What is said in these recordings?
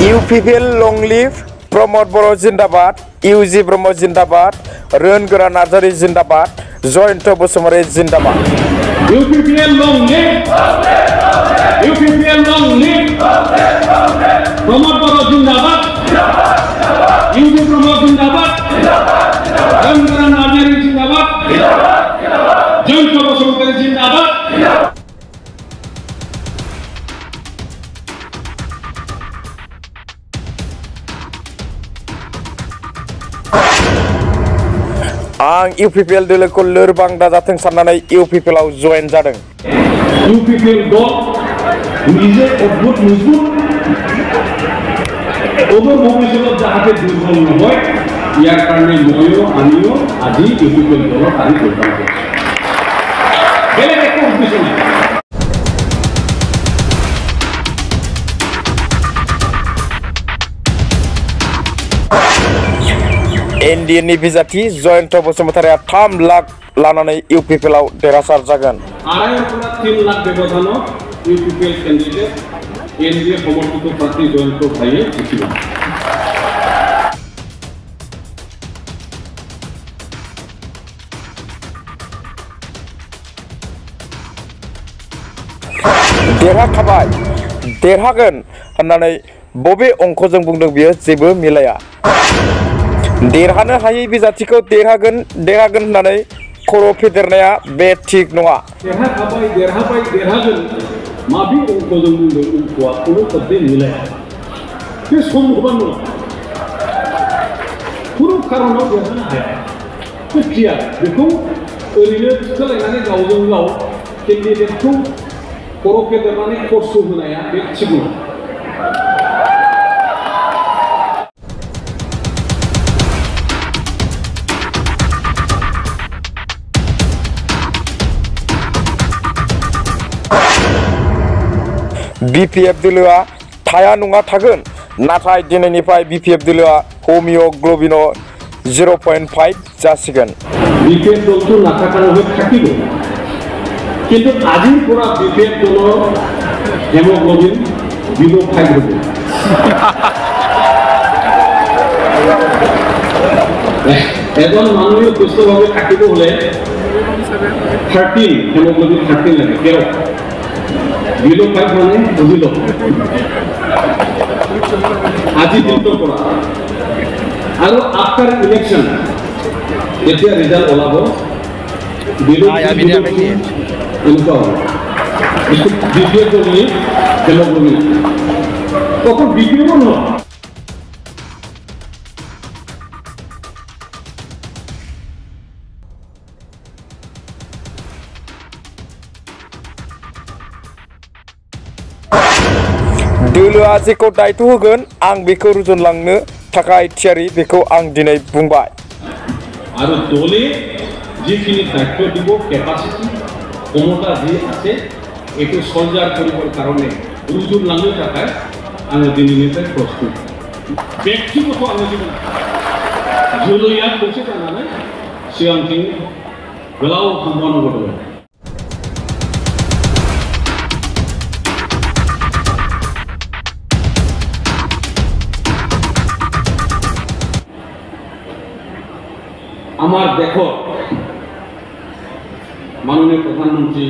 UPPL long live Pramod Boro Zindabad, UG Brahmo Zindabad, Rön Gora Nazari Zindabad, Jointo Bosumare Zindabad. UPPL long live, UPPL long live, Pramod Boro Zindabad, UG Brahmo Zindabad, Rön Gora Nazari Zindabad, Jointo Bosumare Zindabad. Ang UPPL dulu kulur bang datang sana nai UPPL au join jadeng. UPPL do নিজে অদ্ভুত মজবুত ওদের ভবিষ্যৎ যাহাতে দুর্বল নহয় ইয়ার কারণে ময়ও আমিও আজি UPPL দল তারি করতাম বেলেগ একো উদ্দেশ্য নাই Indian Nibizati Jointo Bosumare 3 lakh lananai UPPL au derasar jagan. 3 lakh ব্যবধানো UPPL candidate NDA সমর্থিত প্রার্থী জয়ন্ত ভাইয়ে জিতিল देरहाखाबाय देरहागोन होननानै बबे अंकजों बुंदों बियो जेबो मिलाया देरहानो हायै बिजाथिखौ देरहागोन होननानै खर' फेदेरनाया बे थिक नङा देरहाखाबाय देरहागोन माबे अंकजों बुंदों अंकआ কোনো পদে মিলায়া बे সম্ভব नङा কোনো खारनाव देरहानो हाया बे क्लियार बेखौ ओरैनो सोलायनानै गावजों गाव केन्डिडेटखौ खर' फेदेरनानै खस्थ' होनाया बे थिक नङा BPF दोलोआ थाया नङा थागोन नाथाय दिनैनिफ्राय BPF दोलोआ होमियोग्लोबिन 0.5 जासिगोन BPF দলটো নাথাকালৈ থাকিব কিন্তু আজিৰ পৰা BPF দলৰ হেমোগ্লোবিন 0.5 হ'ব এজন মানুহে সুস্থভাৱে থাকিব হলে 13 হেমোগ্লোবিন 13 লাগে কেও 0.5 মানে বুঝিল আজি দিনটোৰ পৰা আৰু আফটাৰ ইলেকশন যেতিয়া ৰিজাল্ট ওলাব এনেকুৱা দ্বিতীয় দলীয় হেমোগ্লোবিন তখন বিক্রিব নহয় दोलोआ जेखौ दायथ' होगोन आं बेखौ रुजुनलांनो थाखाय थियारि बेखौ आं दिनै बुंबाय आरो दले जिखिनि दायित्व দিব কেপাসিটি ক্ষমতা যি আছে এটো সঞ্চার কৰিবৰ কাৰণে रुजुनलांनो थाखाय आं दिनैनिफ्राय प्रस्तुत ব্যক্তিগত আলোচনা জলইয়া खौसे जानानै सिगांथिं गोलाव थांबावनांगौ दङ আমার দেখো মাননীয় প্রধানমন্ত্রী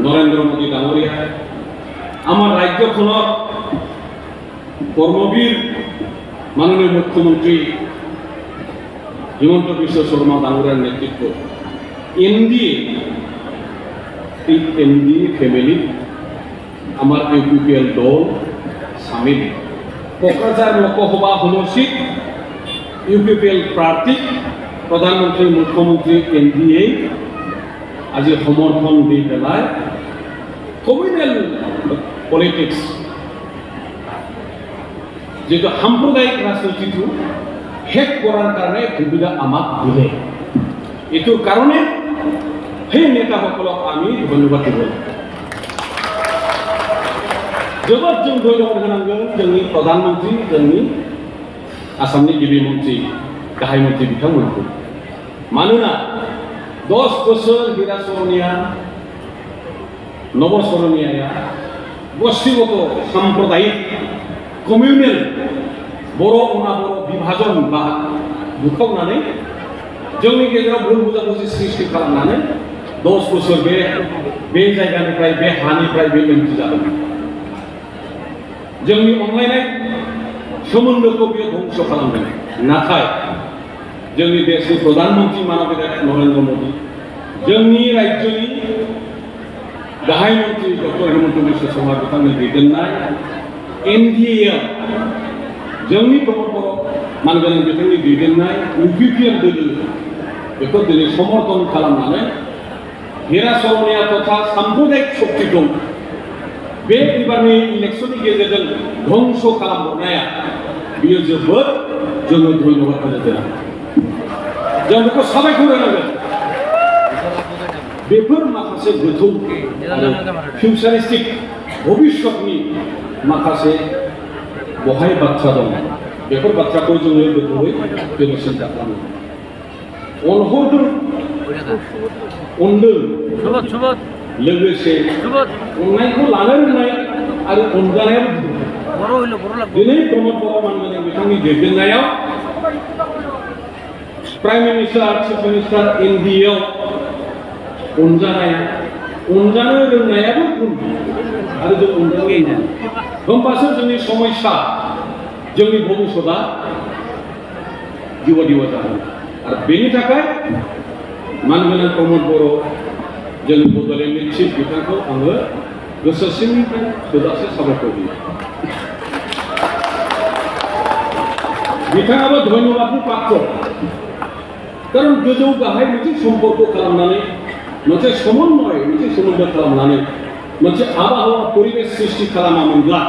নরেন্দ্র মোদী ডাঙরিয়া আমার ৰাজ্যখনৰ কর্মবীর মাননীয় মুখ্যমন্ত্রী হিমন্ত বিশ্ব শর্মা ডাঙরিয়ার নেতৃত্ব এনডিএ ফ্যামিলি আমার UPPL দল সামিল কোকরাঝার লোকসভা সমষ্টিত UPPL প্রার্থী প্রধানমন্ত্রী মুখ্যমন্ত্রী এনডিএ আজি সমর্থন দি পেলাই কমিউনাল পলিটিক্স যেটা সাম্প্রদায়িক রাজনীতিটো শেষ করার কারণে সুবিধা আমাক দিলে এটোর কারণে সেই নেতাসকলক আমি ধন্যবাদ দিব जोबोद जों धन्यबाद होनांगोन जोंनि प्रधानमंत्री जोंनि आसामनि गिबि मन्त्रि गाहाय मन्त्रि बिथांमोनखौ मानोना 10 बोसोर हिरा सरनिया नव सरनिया गोष्ठीगत साम्प्रदायिक कमिउनेल बर' अना बर' विभाजन बा बुखावनानै जोंनि गेजेराव भुल बुजाबुजि सृष्टि खालामनानै 10 बोसोर बे जायगानिफ्राय बे हानिफ्राय बे लोमथि जादों जोंनि अनलायनाय सोमोन्दोखौ बियो धंस खालामदों नाथाय जोंनि देशनि प्रधानमन्त्री माननीय नरेन्द्र मोदी जोंनि राज्योनि गाहाय मन्त्री डक्टर हेमन्त बिश्व शर्मा बिथांनि दैदेननाय एनडीए जोंनि प्रमोद बर' मानगोनां बिथांनि दैदेननाय यूपीपीएल दोलो बेखौ दिनै समर्थन खालामनानै हेरा सरनिया तथा साम्प्रदायिक शक्तिखौ बे एबारनि इलेक्शननि गेजेरजों धंस खालामहरनाया बियो जोबोद जोङो धन्यबाद होनो गोनां जों बेखौ साबायखर होनांगोन बेफोर माखासे गोथौ फिउचारिस्टिक भबिष्यतनि माखासे बहाय बाथ्रा दं बेफोर बाथ्राखौ जोङो गोथौयै जोङो सिन्ता खालामो अनहरदों अनदों लोगोसे अननायखौ लानो रोंनाय आरो अनजानायाबो दिनै प्रमोद बर' मानगोनां बिथांनि दैदेननायाव prime minister chief minister NDA अनजानो रोंनायाबो गुन आरो जों अनजानो होमबासो जोंनि समस्या जोंनि भबिष्यतआ दिवा जागोन आरो बेनि थाखाय मानगोनां प्रमोद बर' जोंनि बड'लेण्डनि चिफ बिथांखौ आङो गोसो सिंनिफ्राय थोजासे साबायखर होयो बिथाङाबो धन्यबादनि पात्र कारण गोजौ गाहाय मोनसे सम्पर्क खालामनानै मोनसे समन्वय मोनसे सोमोन्दो खालामनानै मोनसे आबहावा परिबेश सृष्टि खालामामोनब्ला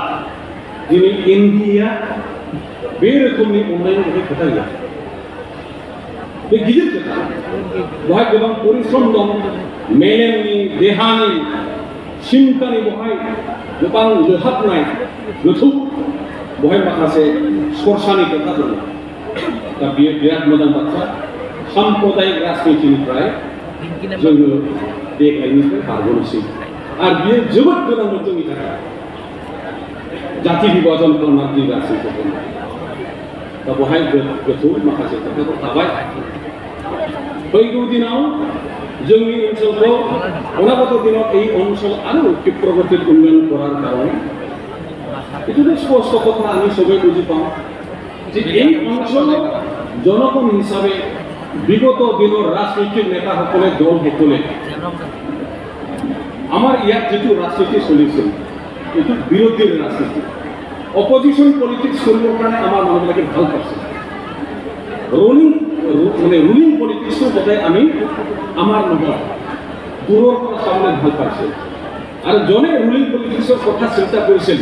दिनै एनडीएआ बे रोखोमनि अननायनि बहाय खोथा गैया बे गिदिर खोथा बहाय गोबां परिश्रम दं मेलेमनि देहानि चिन्तानि बहाय गोबां लोहाबनाय गोथौ बहाय माखासे सरसानि खोथा दङ दा बेयो बिराद मोजां बाथ्रा साम्प्रदायिक राजनितिनिफ्राय जोङो देग्लायनिफ्राय बारग'नोसै आरो बियो जोबोद गोनांमोन जोंनि थाखाय जाति बिभाजन खालामनानै जों राजनितिखौ दा बहाय गोथौ माखासे खोथाफोर थाबाय फैगौ दिनाव जोंनि ओनसोलखौ अनागत दिनाव এই অঞ্চল আরো ক্ষিপ্রগতির উন্নয়ন করার কারণে এটা স্পষ্ট কথা আমি সবাই বুঝি পাও যে এই অঞ্চল জনগণ হিসাবে বিগত দিনের রাজনৈতিক নেতা সকলে দল সকলে আমার ইয়াত যেটো রাজনীতি চলিছিল এটো বিৰোধীৰ ৰাজনীতি অপজিশন পলিটিক্স কৰিবৰ কাৰণে আমাৰ মানুহবিলাকে ভাল পাইছে ৰুলিং পলিটিক্সৰ কথাই আমি আমাৰ নহয় দূৰৰ পৰা চাবলৈ ভাল পাইছে আৰু জনে ৰুলিং পলিটিক্সৰ কথা চিন্তা কৰিছিল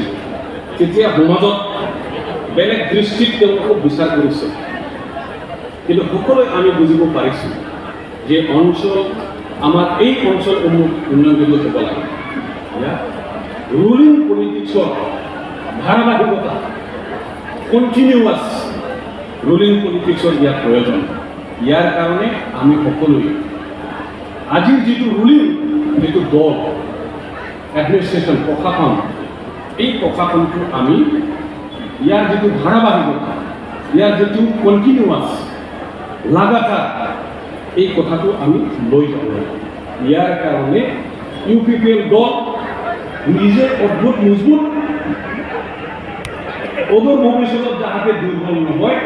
তেতিয়া সমাজত বেলেগ দৃষ্টিত তেওঁলোকক বিচাৰ কৰিছে কিন্তু সকলোৱে আমি বুজিব পাৰিছোঁ যে অঞ্চল আমাৰ এই অঞ্চলসমূহ উন্নয়ন হ'ব লাগে ৰুলিং পলিটিক্সৰ ধাৰাবাহিকতা কণ্টিনিউৱাছ ৰুলিং পলিটিক্সৰ ইয়াৰ প্ৰয়োজন ইয়াৰ কাৰণে আমি সকলোৱে আজিৰ যিটো ৰুলিং যিটো দল এডমিনিষ্ট্ৰেশ্যন প্ৰশাসন এই প্ৰশাসনটো আমি ইয়াৰ যিটো ধাৰাবাহিকতা ইয়াৰ যিটো কণ্টিনিউৱাছ লাগাতাৰ এই কথাটো আমি লৈ যাব লাগিব ইয়াৰ কাৰণে ইউপিপিএল দল নিজে অদ্ভুত মজবুত অদূৰ ভৱিষ্যতত যাতে দুৰ্বল নহয়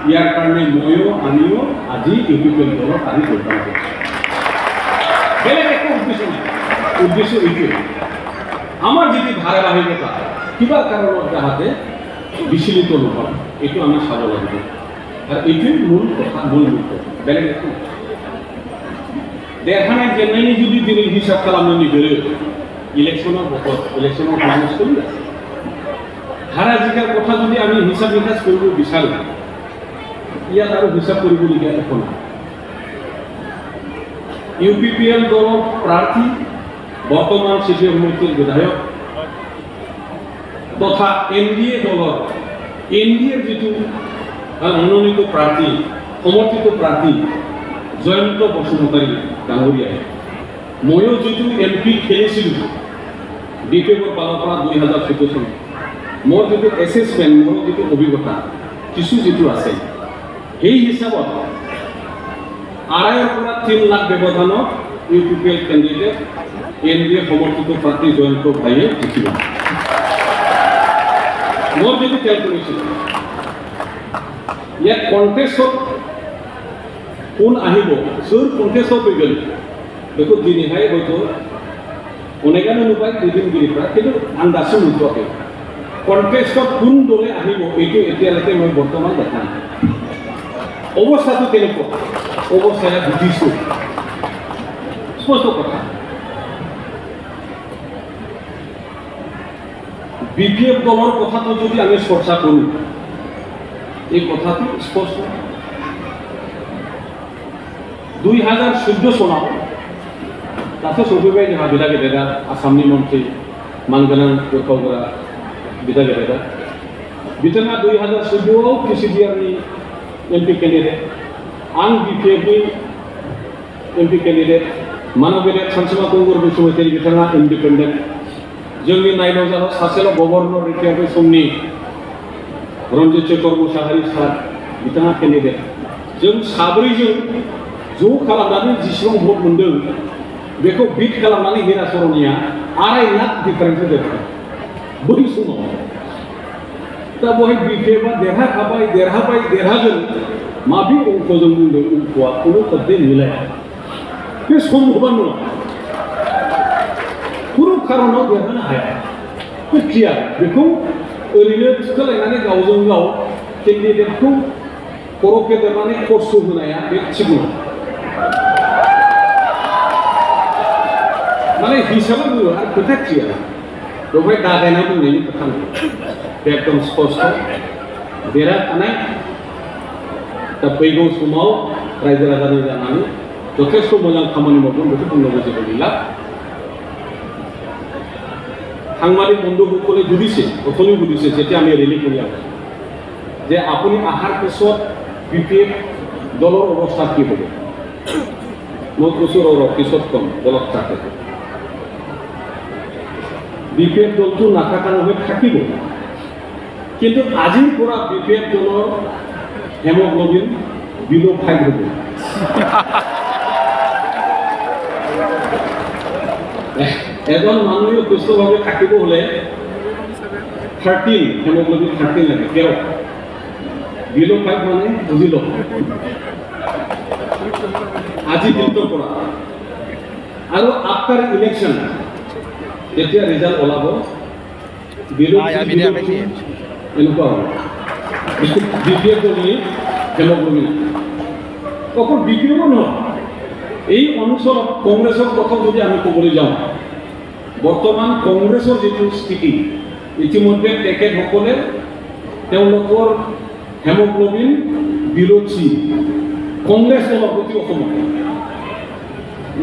ইয়াৰ কাৰণে আমিও আজি ইউপিপিএল দলৰ আজি যোগদান কৰিছোঁ বেলেগ একো উদ্দেশ্য নাই উদ্দেশ্য এইটোৱে আমাৰ যিটো ধাৰাবাহিকতা কিবা কাৰণত যাতে বিচলিত নহয় এইটো আমি চাব লাগিব আর এইটোই মূল কথা মূল মুখ্য বেলেগ একো দেখানায় জেনাইনি যদি দিনে হিসাব খালামনি ধরে ইলেকশনের বছর ইলেকশনের কাগজ চলি আছে হারা জিকার কথা যদি আমি হিসাব নিকাশ করব বিচাৰো ইয়াত আৰু হিসাব কৰিবলগীয়া একো নাই ইউপিপিএল দলৰ প্ৰাৰ্থী বৰ্তমান চিফ মিনিষ্টাৰ বিধায়ক তথা এনডিএ দলৰ এনডিএৰ যিটো মনোনীত প্ৰাৰ্থী সমৰ্থিত প্ৰাৰ্থী জয়ন্ত বসুমতাৰী ডাঙৰীয়াই ময়ো যিটো এমপি খেলিছিলোঁ ডিপেবৰ পালৰ পৰা 2014 চনত মোৰ যিটো এছেছমেণ্ট মোৰ যিটো অভিজ্ঞতা কিছু যিটো আছে সেই হিচাপত 2.5 লাখ ব্যৱধানত ইউপিপিএল কেণ্ডিডেট এনডিএ সমৰ্থিত প্ৰাৰ্থী জয়ন্ত ভাইয়ে জিকিব মোৰ যিটো কেলকুলেশ্যন ইয়াত কণ্টেষ্টত কোন আহিব সোৰ কণ্টেষ্টত হৈ গ'ল দেখো দিনহাই হয়তো অনেকানো নুপায় দুদিনগিৰিৰপৰা কিন্তু আন্দাজো নোপোৱাকৈ কণ্টেষ্টত কোন দলে আহিব এইটো এতিয়ালৈকে মই বৰ্তমান দেখা নাই অৱস্থাটো কেনেকুৱা অৱস্থাৰে বুজিছোঁ স্পষ্ট কথা বিপিএফ দলৰ কথাটো যদি আমি চৰ্চা কৰোঁ এই কথাটো স্পষ্ট 2014 চনত তাতে সবিবাই যাহা বিদা গেদেরা আসামনি মন্ত্রী মানগানাং কোথাওগরা বিদা গেদেরা বিতনা 2014 পিসিডিআরনি এমপি ক্যান্ডিডেট আং বিপিএফনি এমপি ক্যান্ডিডেট মানবের সানসিমা কংগুর বসুমতারি বিতনা ইন্ডিপেন্ডেন্ট जोंनि नायनाव सासेल' गभर्नर रिटायार समनि रन्जित चक्र मुसाहारि सार बिथाङा केन्डिडेट जों साब्रैजों ज' खालामनानै जेसेबां भट मोन्दों बेखौ बिट खालामनानै हिरा सरनिया 2.5 लाख डिफारेन्स होदों बै समाव दा बहाय बिपिएफआ देरहागोन माबे अंकजों बुंदों अंकआ खुनु कदे मिलाया बे सम्भबा नङा खुनु खारनाव देरहानो हाया बे क्लियार बेखौ ओरैनो थुखोलायनानै गावजों गाव केन्डिडेटखौ खर' फेदेरनानै खस्थ' होनाया बे थिग नङा माने हिसाबै बुङो आरो खोथा क्लियार बेवहाय दागायना बुंनायनि खोथा नङा बे एकदम स्पष्ट देरहाखानाय दा फैगौ समाव रायजो राजानि जानानै যথেষ্ট मोजां खामानि मावगोन बेखौ बुंनांगौ जेबो गैला সাংবাদিক বন্ধুসকলে সুধিছে অথনিও সুধিছে যেতিয়া আমি ৰেলী কৰি আছোঁ যে আপুনি অহাৰ পিছত বিপিএফ দলৰ অৱস্থা কি হ'ব মই কৈছোঁ পিছত কম দলত থাকে বিপিএফ দলটো নাথাকা নহয় থাকিব কিন্তু আজিৰ পৰা বিপিএফ দলৰ হেমোগ্লোবিন বিলো 5 হ'ব এজন মানুহে সুস্থভাৱে থাকিব হলে 13 হেমোগ্লোবিন 13 লাগে কেও বিলো 5 মানে বুজি লওক আজি দিনটোৰ পৰা আৰু আফটাৰ ইলেকশ্যন যেতিয়া ৰিজাল্ট ওলাব বিলো এনেকুৱা হ'ব বিপিএফ দলে হেমোগ্লোবিন অকল বিপিএফ নহয় এই অঞ্চলত কংগ্ৰেছৰ কথা যদি আমি ক'বলৈ যাওঁ বৰ্তমান কংগ্ৰেছৰ যিটো স্থিতি ইতিমধ্যে তেখেতসকলে তেওঁলোকৰ হেমোগ্লোবিন বিৰোধী কংগ্ৰেছ দলৰ প্ৰতি অসমত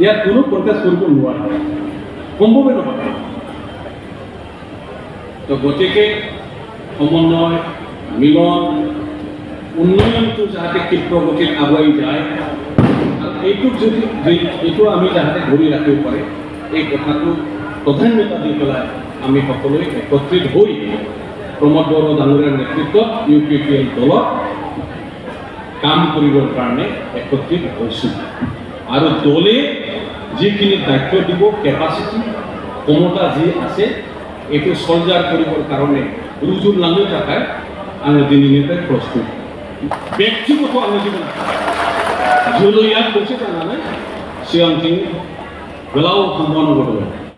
ইয়াত কোনো কণ্টেষ্ট কৰিব নোৱাৰে সম্ভৱেই নহয় তো গতিকে সমন্বয় মিলন উন্নয়নটো যাতে ক্ষিপ্ৰগতিত আগুৱাই যায় এইটোক যদি এইটো আমি যাতে ধৰি ৰাখিব পাৰে এই কথাটো প্ৰধান্যতা দি পেলাই আমি সকলোৱে একত্ৰিত হৈ প্ৰমোদ বড়ো ডাঙৰীয়াৰ নেতৃত্বত ইউপিপিএল দলত কাম কৰিবৰ কাৰণে একত্ৰিত হৈছোঁ আৰু দলে যিখিনি দায়িত্ব দিব কেপাচিটি ক্ষমতা যি আছে এইটো সলজাৰ কৰিবৰ কাৰণে ৰুজুৰ লাঙি থাকাই আমি দিননিতে প্ৰস্তুত ব্যক্তিগত আলোচনা জলয়াত কৈছে জানানে সিয়াংটিং গোলাও সম্পন্ন কৰবে